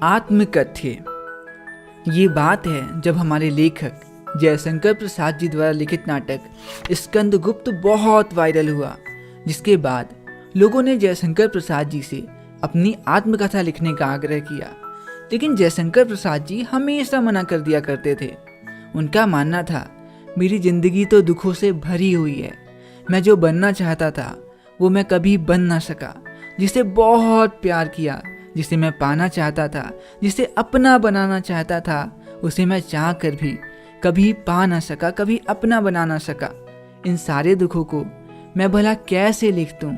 आत्मकथ्य। ये बात है जब हमारे लेखक जयशंकर प्रसाद जी द्वारा लिखित नाटक स्कंदगुप्त बहुत वायरल हुआ, जिसके बाद लोगों ने जयशंकर प्रसाद जी से अपनी आत्मकथा लिखने का आग्रह किया। लेकिन जयशंकर प्रसाद जी हमेशा मना कर दिया करते थे। उनका मानना था, मेरी जिंदगी तो दुखों से भरी हुई है, मैं जो बनना चाहता था वो मैं कभी बन ना सका। जिसे बहुत प्यार किया, जिसे मैं पाना चाहता था, जिसे अपना बनाना चाहता था, उसे मैं चाह कर भी कभी पा ना सका, कभी अपना बना ना सका। इन सारे दुखों को मैं भला कैसे लिख दूं?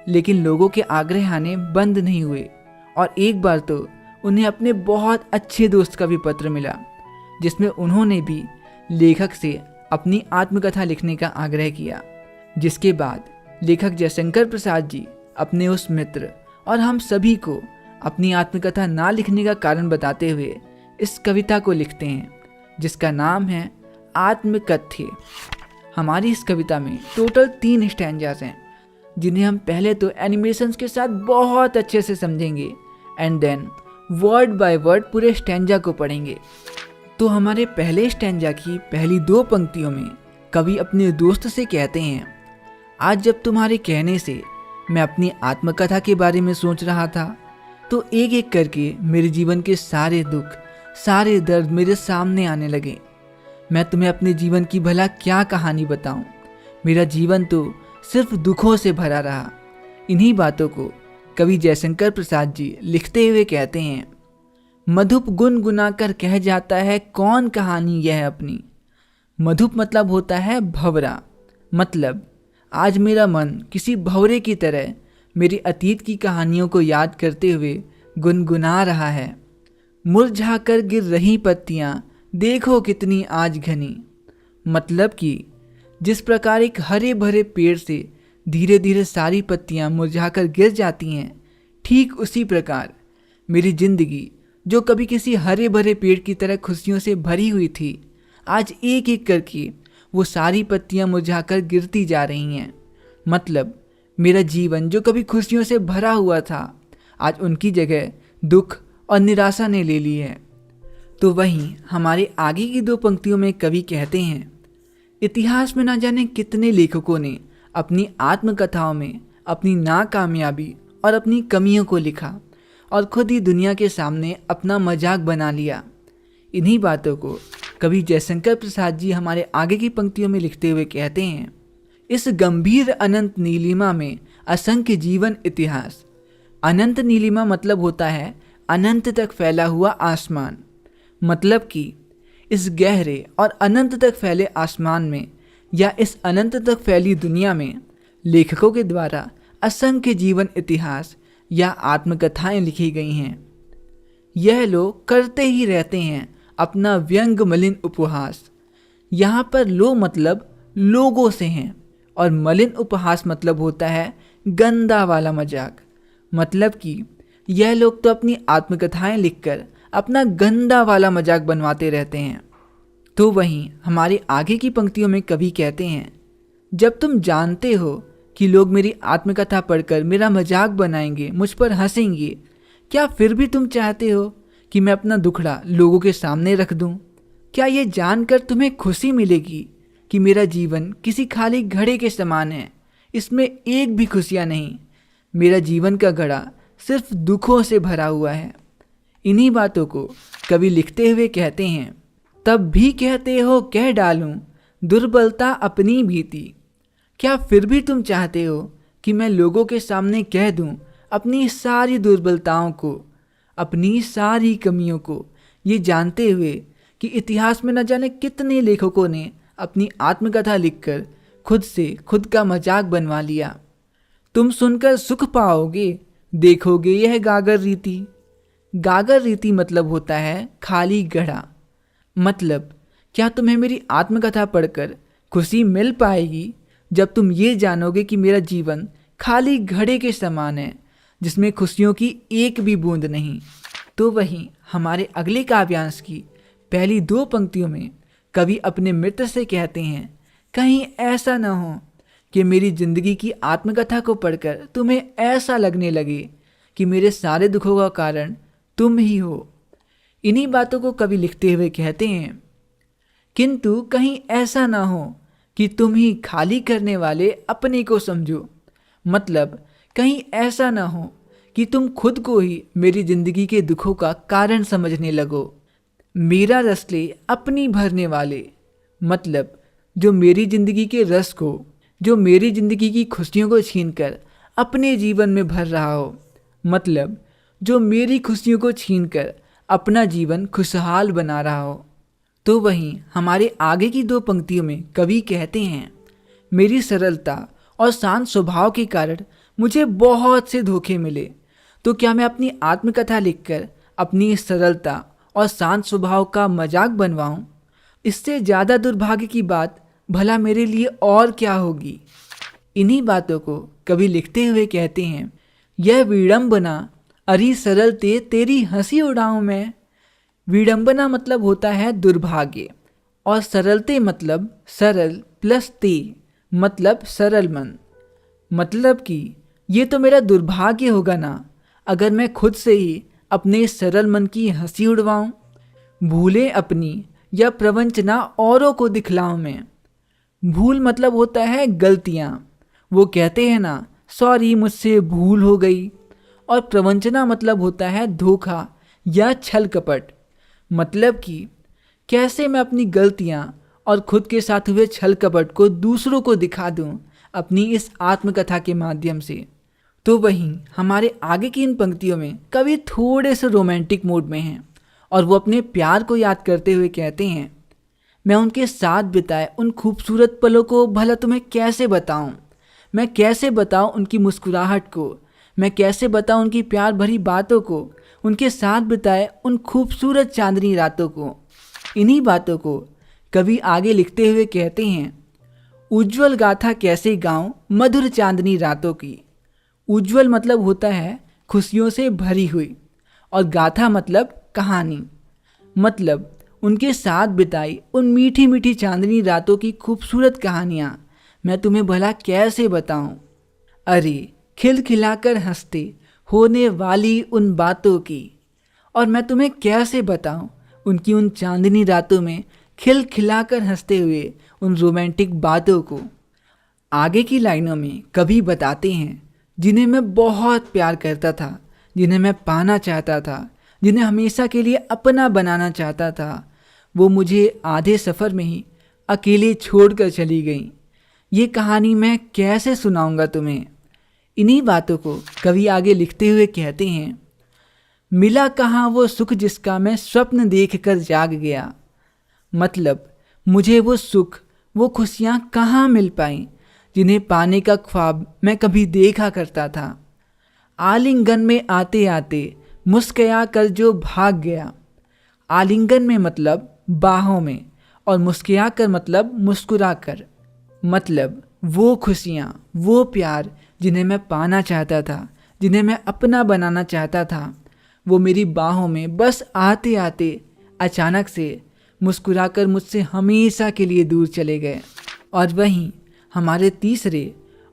लेकिन लोगों के आग्रह आने बंद नहीं हुए और एक बार तो उन्हें अपने बहुत अच्छे दोस्त का भी पत्र मिला, जिसमें उन्होंने भी लेखक से अपनी आत्मकथा लिखने का आग्रह किया। जिसके बाद लेखक जयशंकर प्रसाद जी अपने उस मित्र और हम सभी को अपनी आत्मकथा ना लिखने का कारण बताते हुए इस कविता को लिखते हैं, जिसका नाम है आत्मकथ्य। हमारी इस कविता में टोटल 3 स्टैंजास हैं, जिन्हें हम पहले तो एनिमेशंस के साथ बहुत अच्छे से समझेंगे and then word by word पूरे स्टैंजा को पढ़ेंगे। तो हमारे पहले स्टैंजा की पहली 2 पंक्तियों में कवि अपने दोस्त से कहते हैं, आज जब तुम्हारे कहने से मैं अपनी आत्मकथा के बारे में सोच रहा था, तो एक एक करके मेरे जीवन के सारे दुख, सारे दर्द मेरे सामने आने लगे। मैं तुम्हें अपने जीवन की भला क्या कहानी बताऊं? मेरा जीवन तो सिर्फ दुखों से भरा रहा। इन्हीं बातों को कवि जयशंकर प्रसाद जी लिखते हुए कहते हैं, मधुप गुनगुना कर कह जाता है कौन कहानी यह अपनी। मधुप मतलब होता है भंवरा, मतलब आज मेरा मन किसी भंवरे की तरह मेरी अतीत की कहानियों को याद करते हुए गुनगुना रहा है। मुरझा कर गिर रही पत्तियां देखो कितनी आज घनी। मतलब कि जिस प्रकार एक हरे भरे पेड़ से धीरे धीरे सारी पत्तियां मुरझाकर गिर जाती हैं, ठीक उसी प्रकार मेरी जिंदगी जो कभी किसी हरे भरे पेड़ की तरह खुशियों से भरी हुई थी, आज एक एक करके वो सारी पत्तियां मुरझाकर गिरती जा रही हैं। मतलब मेरा जीवन जो कभी खुशियों से भरा हुआ था, आज उनकी जगह दुख और निराशा ने ले ली है। तो वहीं हमारे आगे की 2 पंक्तियों में कवि कहते हैं, इतिहास में ना जाने कितने लेखकों ने अपनी आत्मकथाओं में अपनी नाकामयाबी और अपनी कमियों को लिखा और खुद ही दुनिया के सामने अपना मजाक बना लिया। इन्हीं बातों को कवि जयशंकर प्रसाद जी हमारे आगे की पंक्तियों में लिखते हुए कहते हैं, इस गंभीर अनंत नीलिमा में असंख्य जीवन इतिहास। अनंत नीलिमा मतलब होता है अनंत तक फैला हुआ आसमान। मतलब कि इस गहरे और अनंत तक फैले आसमान में या इस अनंत तक फैली दुनिया में लेखकों के द्वारा असंख्य जीवन इतिहास या आत्मकथाएं लिखी गई हैं। यह लोग करते ही रहते हैं अपना व्यंग मलिन उपहास। यहाँ पर लो मतलब लोगों से हैं और मलिन उपहास मतलब होता है गंदा वाला मजाक। मतलब कि यह लोग तो अपनी आत्मकथाएं लिखकर अपना गंदा वाला मजाक बनवाते रहते हैं। तो वहीं हमारे आगे की पंक्तियों में कवि कहते हैं, जब तुम जानते हो कि लोग मेरी आत्मकथा पढ़कर मेरा मजाक बनाएंगे, मुझ पर हंसेंगे, क्या फिर भी तुम चाहते हो कि मैं अपना दुखड़ा लोगों के सामने रख दूं? क्या ये जानकर तुम्हें खुशी मिलेगी कि मेरा जीवन किसी खाली घड़े के समान है, इसमें एक भी खुशियाँ नहीं, मेरा जीवन का घड़ा सिर्फ दुखों से भरा हुआ है। इन्हीं बातों को कवि लिखते हुए कहते हैं, तब भी कहते हो कह डालूं दुर्बलता अपनी भीति। क्या फिर भी तुम चाहते हो कि मैं लोगों के सामने कह दूं अपनी सारी दुर्बलताओं को, अपनी सारी कमियों को, ये जानते हुए कि इतिहास में न जाने कितने लेखकों ने अपनी आत्मकथा लिखकर खुद से खुद का मजाक बनवा लिया। तुम सुनकर सुख पाओगे, देखोगे यह गागर रीति। गागर रीति मतलब होता है खाली घड़ा। मतलब क्या तुम्हें मेरी आत्मकथा पढ़कर खुशी मिल पाएगी जब तुम ये जानोगे कि मेरा जीवन खाली घड़े के समान है, जिसमें खुशियों की एक भी बूंद नहीं। तो वहीं हमारे अगले काव्यांश की पहली 2 पंक्तियों में कवि अपने मित्र से कहते हैं, कहीं ऐसा न हो कि मेरी जिंदगी की आत्मकथा को पढ़कर तुम्हें ऐसा लगने लगे कि मेरे सारे दुखों का कारण तुम ही हो। इन्हीं बातों को कवि लिखते हुए कहते हैं, किंतु कहीं ऐसा ना हो कि तुम ही खाली करने वाले अपने को समझो। मतलब कहीं ऐसा ना हो कि तुम खुद को ही मेरी जिंदगी के दुखों का कारण समझने लगो। मेरा रस ले अपनी भरने वाले, मतलब जो मेरी जिंदगी के रस को, जो मेरी जिंदगी की खुशियों को छीनकर अपने जीवन में भर रहा हो, मतलब जो मेरी खुशियों को छीनकर अपना जीवन खुशहाल बना रहा हो। तो वहीं हमारे आगे की दो पंक्तियों में कवि कहते हैं, मेरी सरलता और शांत स्वभाव के कारण मुझे बहुत से धोखे मिले, तो क्या मैं अपनी आत्मकथा लिखकर अपनी इस सरलता और शांत स्वभाव का मजाक बनवाऊं? इससे ज़्यादा दुर्भाग्य की बात भला मेरे लिए और क्या होगी। इन्हीं बातों को कवि लिखते हुए कहते हैं, यह विडंबना अरी सरलते तेरी हंसी उड़ाऊं मैं। विडंबना मतलब होता है दुर्भाग्य, और सरलते मतलब सरल प्लस ते मतलब सरल मन। मतलब कि ये तो मेरा दुर्भाग्य होगा ना अगर मैं खुद से ही अपने सरल मन की हंसी उड़वाऊं, भूलें अपनी या प्रवंचना औरों को दिखलाऊं मैं। भूल मतलब होता है गलतियाँ, वो कहते हैं ना, सॉरी मुझसे भूल हो गई। और प्रवंचना मतलब होता है धोखा या छल कपट। मतलब कि कैसे मैं अपनी गलतियाँ और खुद के साथ हुए छल कपट को दूसरों को दिखा दूँ अपनी इस आत्मकथा के माध्यम से। तो वहीं हमारे आगे की इन पंक्तियों में कवि थोड़े से रोमांटिक मूड में हैं और वो अपने प्यार को याद करते हुए कहते हैं, मैं उनके साथ बिताए उन खूबसूरत पलों को भला तुम्हें कैसे बताऊं। मैं कैसे बताऊं उनकी मुस्कुराहट को, मैं कैसे बताऊं उनकी प्यार भरी बातों को, उनके साथ बिताए उन खूबसूरत चांदनी रातों को। इन्हीं बातों को कवि आगे लिखते हुए कहते हैं, उज्ज्वल गाथा कैसे गाऊं मधुर चांदनी रातों की। उज्ज्वल मतलब होता है खुशियों से भरी हुई, और गाथा मतलब कहानी। मतलब उनके साथ बिताई उन मीठी मीठी चांदनी रातों की खूबसूरत कहानियाँ मैं तुम्हें भला कैसे बताऊं। अरे खिलखिलाकर हंसते होने वाली उन बातों की, और मैं तुम्हें कैसे बताऊं उनकी उन चांदनी रातों में खिलखिलाकर हंसते हुए उन रोमांटिक बातों को। आगे की लाइनों में कवि बताते हैं, जिन्हें मैं बहुत प्यार करता था, जिन्हें मैं पाना चाहता था, जिन्हें हमेशा के लिए अपना बनाना चाहता था, वो मुझे आधे सफ़र में ही अकेले छोड़कर चली गई। ये कहानी मैं कैसे सुनाऊंगा तुम्हें। इन्हीं बातों को कवि आगे लिखते हुए कहते हैं, मिला कहाँ वो सुख जिसका मैं स्वप्न देख कर जाग गया। मतलब मुझे वो सुख, वो खुशियाँ कहाँ मिल पाईं जिन्हें पाने का ख्वाब मैं कभी देखा करता था। आलिंगन में आते आते मुस्कुरा कर जो भाग गया। आलिंगन में मतलब बाहों में, और मुस्कुरा कर मतलब मुस्कुरा कर। मतलब वो खुशियाँ, वो प्यार जिन्हें मैं पाना चाहता था, जिन्हें मैं अपना बनाना चाहता था, वो मेरी बाहों में बस आते आते अचानक से मुस्कुराकर मुझसे हमेशा के लिए दूर चले गए। और वहीं हमारे तीसरे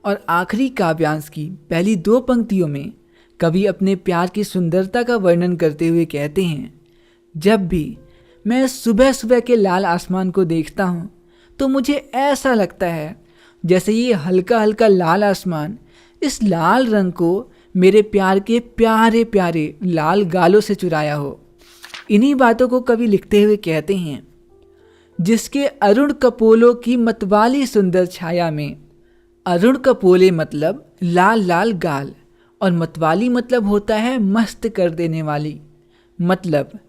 और आखिरी काव्यांश की पहली दो पंक्तियों में कवि अपने प्यार की सुंदरता का वर्णन करते हुए कहते हैं, जब भी मैं सुबह सुबह के लाल आसमान को देखता हूँ तो मुझे ऐसा लगता है जैसे ये हल्का हल्का लाल आसमान इस लाल रंग को मेरे प्यार के प्यारे प्यारे लाल गालों से चुराया हो। इन्हीं बातों को कवि लिखते हुए कहते हैं, जिसके अरुण कपोलों की मतवाली सुंदर छाया में। अरुण कपोले मतलब लाल लाल गाल, और मतवाली मतलब होता है मस्त कर देने वाली। मतलब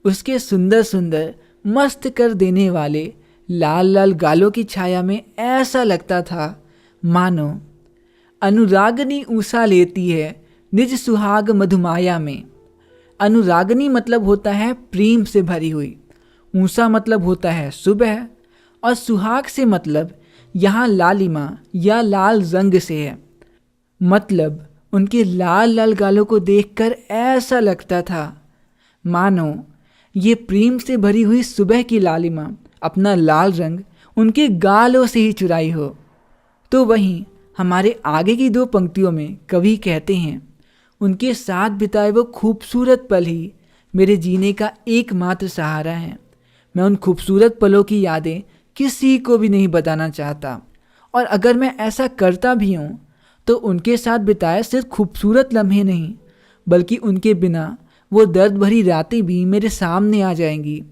उसके सुंदर सुंदर मस्त कर देने वाले लाल लाल गालों की छाया में ऐसा लगता था मानो अनुरागनी ऊषा लेती है निज सुहाग मधुमाया में। अनुरागनी मतलब होता है प्रेम से भरी हुई, ऊषा मतलब होता है सुबह, और सुहाग से मतलब यहाँ लालिमा या लाल रंग से है। मतलब उनके लाल लाल गालों को देखकर ऐसा लगता था मानो ये प्रेम से भरी हुई सुबह की लालिमा अपना लाल रंग उनके गालों से ही चुराई हो। तो वहीं हमारे आगे की दो पंक्तियों में कवि कहते हैं, उनके साथ बिताए वो खूबसूरत पल ही मेरे जीने का एकमात्र सहारा हैं। मैं उन खूबसूरत पलों की यादें किसी को भी नहीं बताना चाहता, और अगर मैं ऐसा करता भी हूँ तो उनके साथ बिताए सिर्फ खूबसूरत लम्हे नहीं, बल्कि उनके बिना वो दर्द भरी रातें भी मेरे सामने आ जाएंगी,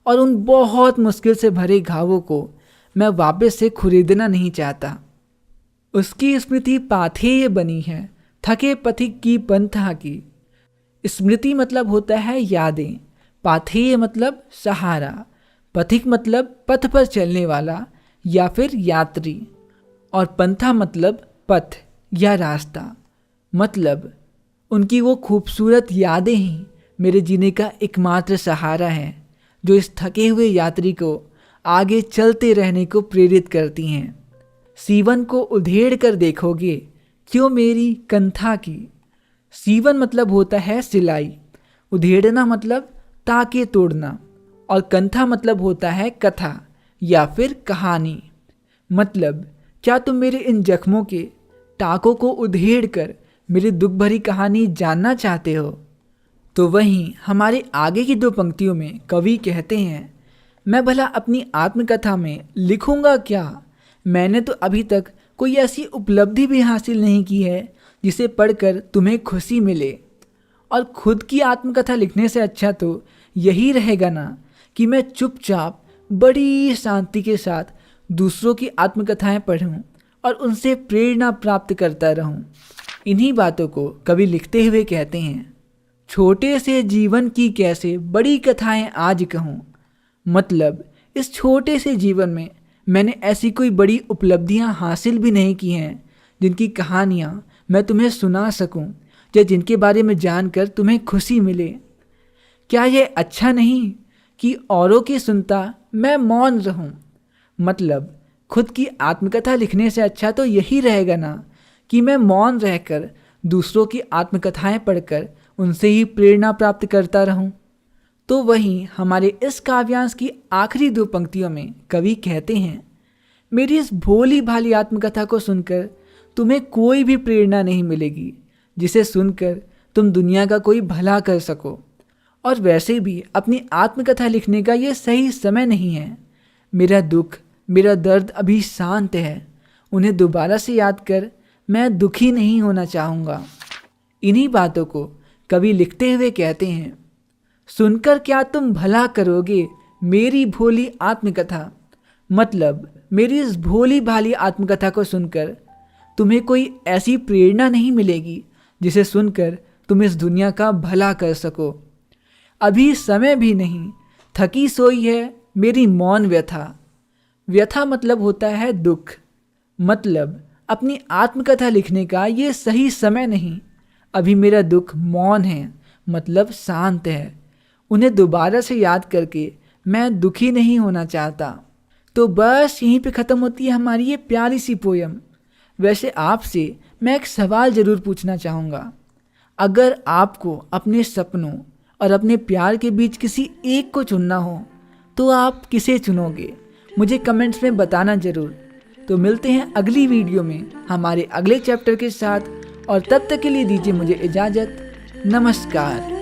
और उन बहुत मुश्किल से भरे घावों को मैं वापस से खरीदना नहीं चाहता। उसकी स्मृति पाथेय बनी है, थके पथिक की पंथा की। स्मृति मतलब होता है यादें, पाथेय मतलब सहारा, पथिक मतलब पथ पर चलने वाला या फिर यात्री, और पंथा मतलब पथ या रास्ता। मतलब उनकी वो खूबसूरत यादें ही मेरे जीने का एकमात्र सहारा हैं, जो इस थके हुए यात्री को आगे चलते रहने को प्रेरित करती हैं। सीवन को उधेड़ कर देखोगे क्यों मेरी कंथा की। सीवन मतलब होता है सिलाई, उधेड़ना मतलब ताके तोड़ना, और कंथा मतलब होता है कथा या फिर कहानी। मतलब क्या तुम मेरे इन जख्मों के टाकों को उधेड़ कर मेरी दुख भरी कहानी जानना चाहते हो? तो वहीं हमारे आगे की दो पंक्तियों में कवि कहते हैं, मैं भला अपनी आत्मकथा में लिखूंगा क्या? मैंने तो अभी तक कोई ऐसी उपलब्धि भी हासिल नहीं की है जिसे पढ़कर तुम्हें खुशी मिले। और खुद की आत्मकथा लिखने से अच्छा तो यही रहेगा ना कि मैं चुपचाप बड़ी शांति के साथ दूसरों की आत्मकथाएं पढूं और उनसे प्रेरणा प्राप्त करता रहूं। इन्हीं बातों को कवि लिखते हुए कहते हैं, छोटे से जीवन की कैसे बड़ी कथाएं आज कहूं। मतलब इस छोटे से जीवन में मैंने ऐसी कोई बड़ी उपलब्धियां हासिल भी नहीं की हैं जिनकी कहानियां मैं तुम्हें सुना सकूं या जिनके बारे में जानकर तुम्हें खुशी मिले। क्या यह अच्छा नहीं कि औरों की सुनता मैं मौन रहूं? मतलब खुद की आत्मकथा लिखने से अच्छा तो यही रहेगा ना कि मैं मौन रहकर दूसरों की आत्मकथाएं पढ़कर उनसे ही प्रेरणा प्राप्त करता रहूं। तो वहीं हमारे इस काव्यांश की आखिरी दो पंक्तियों में कवि कहते हैं, मेरी इस भोली भाली आत्मकथा को सुनकर तुम्हें कोई भी प्रेरणा नहीं मिलेगी जिसे सुनकर तुम दुनिया का कोई भला कर सको। और वैसे भी अपनी आत्मकथा लिखने का ये सही समय नहीं है। मेरा दुख, मेरा दर्द अभी शांत है, उन्हें दोबारा से याद कर मैं दुखी नहीं होना चाहूँगा। इन्हीं बातों को कवि लिखते हुए कहते हैं, सुनकर क्या तुम भला करोगे मेरी भोली आत्मकथा। मतलब मेरी इस भोली भाली आत्मकथा को सुनकर तुम्हें कोई ऐसी प्रेरणा नहीं मिलेगी जिसे सुनकर तुम इस दुनिया का भला कर सको। अभी समय भी नहीं, थकी सोई है मेरी मौन व्यथा। व्यथा मतलब होता है दुख। मतलब अपनी आत्मकथा लिखने का ये सही समय नहीं, अभी मेरा दुख मौन है, मतलब शांत है, उन्हें दोबारा से याद करके मैं दुखी नहीं होना चाहता। तो बस यहीं पे ख़त्म होती है हमारी ये प्यारी सी पोयम। वैसे आपसे मैं एक सवाल ज़रूर पूछना चाहूँगा, अगर आपको अपने सपनों और अपने प्यार के बीच किसी एक को चुनना हो तो आप किसे चुनोगे? मुझे कमेंट्स में बताना ज़रूर। तो मिलते हैं अगली वीडियो में हमारे अगले चैप्टर के साथ, और तब तक के लिए दीजिए मुझे इजाज़त। नमस्कार।